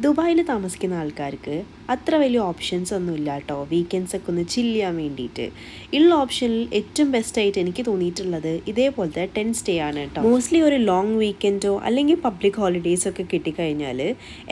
ദുബായിൽ താമസിക്കുന്ന ആൾക്കാർക്ക് അത്ര വലിയ ഓപ്ഷൻസ് ഒന്നും ഇല്ല കേട്ടോ. വീക്കെൻഡ്സൊക്കെ ഒന്ന് ചില്ല് ചെയ്യാൻ വേണ്ടിയിട്ട് ഉള്ള ഓപ്ഷനിൽ ഏറ്റവും ബെസ്റ്റായിട്ട് എനിക്ക് തോന്നിയിട്ടുള്ളത് ഇതേപോലത്തെ ടെൻറ്റ് സ്റ്റേ ആണ് കേട്ടോ. മോസ്റ്റ്ലി ഒരു ലോങ് വീക്കെൻഡോ അല്ലെങ്കിൽ പബ്ലിക് ഹോളിഡേയ്സൊക്കെ കിട്ടിക്കഴിഞ്ഞാൽ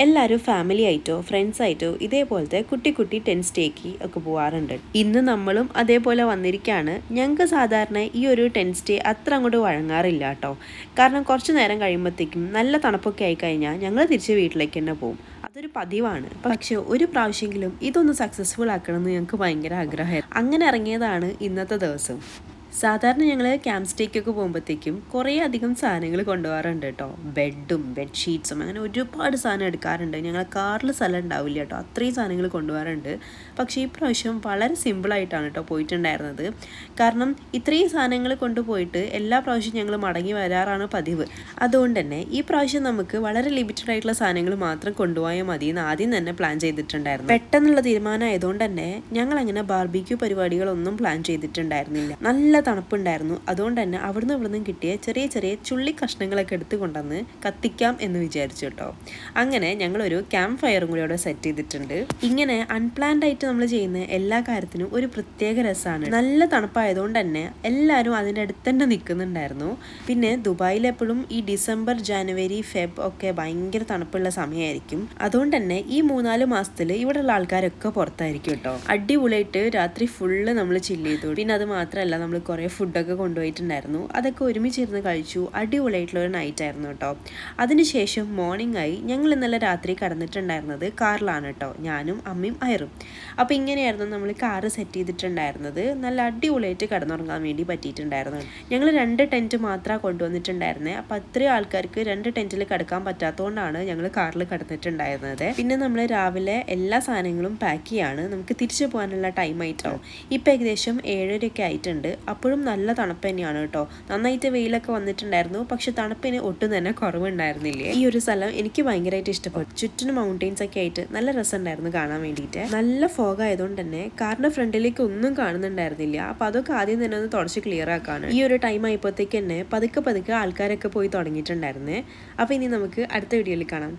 എല്ലാവരും ഫാമിലി ആയിട്ടോ ഫ്രണ്ട്സ് ആയിട്ടോ ഇതേപോലത്തെ കുട്ടി കുട്ടി ടെൻറ്റ് സ്റ്റേക്ക് ഒക്കെ പോകാറുണ്ട്. ഇന്ന് നമ്മളും അതേപോലെ വന്നിരിക്കുകയാണ്. ഞങ്ങൾക്ക് സാധാരണ ഈ ഒരു ടെൻറ്റ് സ്റ്റേ അത്ര അങ്ങോട്ട് വഴങ്ങാറില്ല കേട്ടോ. കാരണം കുറച്ച് നേരം കഴിയുമ്പോഴത്തേക്കും നല്ല തണുപ്പൊക്കെ ആയിക്കഴിഞ്ഞാൽ ഞങ്ങൾ തിരിച്ച് വീട്ടിലേക്ക് തന്നെ പോകും. അതൊരു പതിവാണ്. പക്ഷെ ഒരു പ്രാവശ്യമെങ്കിലും ഇതൊന്ന് സക്സസ്ഫുൾ ആക്കണമെന്ന് ഞങ്ങൾക്ക് ഭയങ്കര ആഗ്രഹമായിരുന്നു. അങ്ങനെ ഇറങ്ങിയതാണ് ഇന്നത്തെ ദിവസം. സാധാരണ ഞങ്ങൾ ക്യാമ്പ് സ്റ്റേക്കൊക്കെ പോകുമ്പോഴത്തേക്കും കുറേ അധികം സാധനങ്ങൾ കൊണ്ടുപോകാറുണ്ട് കേട്ടോ. ബെഡും ബെഡ്ഷീറ്റ്സും അങ്ങനെ ഒരുപാട് സാധനം എടുക്കാറുണ്ട്. ഞങ്ങൾ കാറിൽ സ്ഥലം ഉണ്ടാവില്ല കേട്ടോ, അത്രയും സാധനങ്ങൾ കൊണ്ടുപോകാറുണ്ട്. പക്ഷേ ഈ പ്രാവശ്യം വളരെ സിമ്പിളായിട്ടാണ് കേട്ടോ പോയിട്ടുണ്ടായിരുന്നത്. കാരണം ഇത്രയും സാധനങ്ങൾ കൊണ്ടുപോയിട്ട് എല്ലാ പ്രാവശ്യവും ഞങ്ങൾ മടങ്ങി വരാറാണ് പതിവ്. അതുകൊണ്ട് തന്നെ ഈ പ്രാവശ്യം നമുക്ക് വളരെ ലിമിറ്റഡ് ആയിട്ടുള്ള സാധനങ്ങൾ മാത്രം കൊണ്ടുപോയാൽ മതി എന്ന് ആദ്യം തന്നെ പ്ലാൻ ചെയ്തിട്ടുണ്ടായിരുന്നു. പെട്ടെന്നുള്ള തീരുമാനം ആയതുകൊണ്ട് തന്നെ ഞങ്ങൾ അങ്ങനെ ബാർബിക്യൂ പരിപാടികളൊന്നും പ്ലാൻ ചെയ്തിട്ടുണ്ടായിരുന്നില്ല. നല്ല തണുപ്പുണ്ടായിരുന്നു. അതുകൊണ്ട് തന്നെ അവിടുന്ന് ഇവിടുന്ന് കിട്ടിയ ചെറിയ ചെറിയ ചുള്ളി കഷ്ണങ്ങളൊക്കെ എടുത്ത് കൊണ്ടുവന്ന് കത്തിക്കാം എന്ന് വിചാരിച്ചു കേട്ടോ. അങ്ങനെ ഞങ്ങളൊരു ക്യാമ്പ് ഫയറും കൂടി അവിടെ സെറ്റ് ചെയ്തിട്ടുണ്ട്. ഇങ്ങനെ അൺപ്ലാൻഡ് ആയിട്ട് നമ്മൾ ചെയ്യുന്ന എല്ലാ കാര്യത്തിനും ഒരു പ്രത്യേക രസമാണ്. നല്ല തണുപ്പായതുകൊണ്ട് തന്നെ എല്ലാവരും അതിൻ്റെ അടുത്ത് തന്നെ നിൽക്കുന്നുണ്ടായിരുന്നു. പിന്നെ ദുബായിൽ എപ്പോഴും ഈ ഡിസംബർ ജനുവരി ഫെബ് ഒക്കെ ഭയങ്കര തണുപ്പുള്ള സമയമായിരിക്കും. അതുകൊണ്ട് തന്നെ ഈ 3-4 മാസത്തിൽ ഇവിടെയുള്ള ആൾക്കാരൊക്കെ പുറത്തായിരിക്കും കേട്ടോ. അടിപൊളിയായിട്ട് രാത്രി ഫുള്ള് നമ്മൾ ചില്ല് ചെയ്തു. പിന്നെ അത് മാത്രമല്ല, നമ്മൾ കുറേ ഫുഡൊക്കെ കൊണ്ടുപോയിട്ടുണ്ടായിരുന്നു. അതൊക്കെ ഒരുമിച്ചിരുന്ന് കഴിച്ചു. അടിപൊളിയായിട്ടുള്ളൊരു നൈറ്റ് ആയിരുന്നു കേട്ടോ. അതിനുശേഷം മോർണിംഗ് ആയി. ഞങ്ങൾ ഇന്നലെ രാത്രി കടന്നിട്ടുണ്ടായിരുന്നത് കാറിലാണ് കേട്ടോ, ഞാനും അമ്മയും അയറും. അപ്പോൾ ഇങ്ങനെയായിരുന്നു നമ്മൾ കാറ് സെറ്റ് ചെയ്തിട്ടുണ്ടായിരുന്നത്. നല്ല അടിപൊളിയായിട്ട് കിടന്നുറങ്ങാൻ വേണ്ടി പറ്റിയിട്ടുണ്ടായിരുന്നു. ഞങ്ങൾ 2 ടെൻറ്റ് മാത്രമാണ് കൊണ്ടുവന്നിട്ടുണ്ടായിരുന്നത്. അപ്പോൾ അത്രയും ആൾക്കാർക്ക് 2 ടെൻറ്റിൽ കിടക്കാൻ പറ്റാത്തതുകൊണ്ടാണ് ഞങ്ങൾ കാറിൽ കിടന്നിട്ടുണ്ടായിരുന്നത്. പിന്നെ നമ്മൾ രാവിലെ എല്ലാ സാധനങ്ങളും പാക്ക് ചെയ്യാണ്. നമുക്ക് തിരിച്ചു പോകാനുള്ള ടൈം ആയിട്ടോ. ഇപ്പം ഏകദേശം 7:30 ആയിട്ടുണ്ട്. അപ്പോഴും നല്ല തണുപ്പ് തന്നെയാണ് കേട്ടോ. നന്നായിട്ട് വെയിലൊക്കെ വന്നിട്ടുണ്ടായിരുന്നു. പക്ഷെ തണുപ്പിന് ഒട്ടും തന്നെ കുറവുണ്ടായിരുന്നില്ലേ. ഈ ഒരു സ്ഥലം എനിക്ക് ഭയങ്കരമായിട്ട് ഇഷ്ടപ്പെട്ടു. ചുറ്റിനും മൗണ്ടെയിൻസ് ഒക്കെ ആയിട്ട് നല്ല രസമുണ്ടായിരുന്നു കാണാൻ വേണ്ടിയിട്ട്. നല്ല ഫോഗ് ആയതുകൊണ്ട് തന്നെ കാറിന്റെ ഫ്രണ്ടിലേക്ക് ഒന്നും കാണുന്നുണ്ടായിരുന്നില്ല. അപ്പോൾ അതൊക്കെ ആദ്യം തന്നെ ഒന്ന് തുടച്ച് ക്ലിയർ ആക്കാണ്. ഈ ഒരു ടൈം ആയപ്പോഴത്തേക്ക് തന്നെ പതുക്കെ പതുക്കെ ആൾക്കാരൊക്കെ പോയി തുടങ്ങിയിട്ടുണ്ടായിരുന്നേ. അപ്പോൾ ഇനി നമുക്ക് അടുത്ത വീഡിയോയിൽ കാണാം.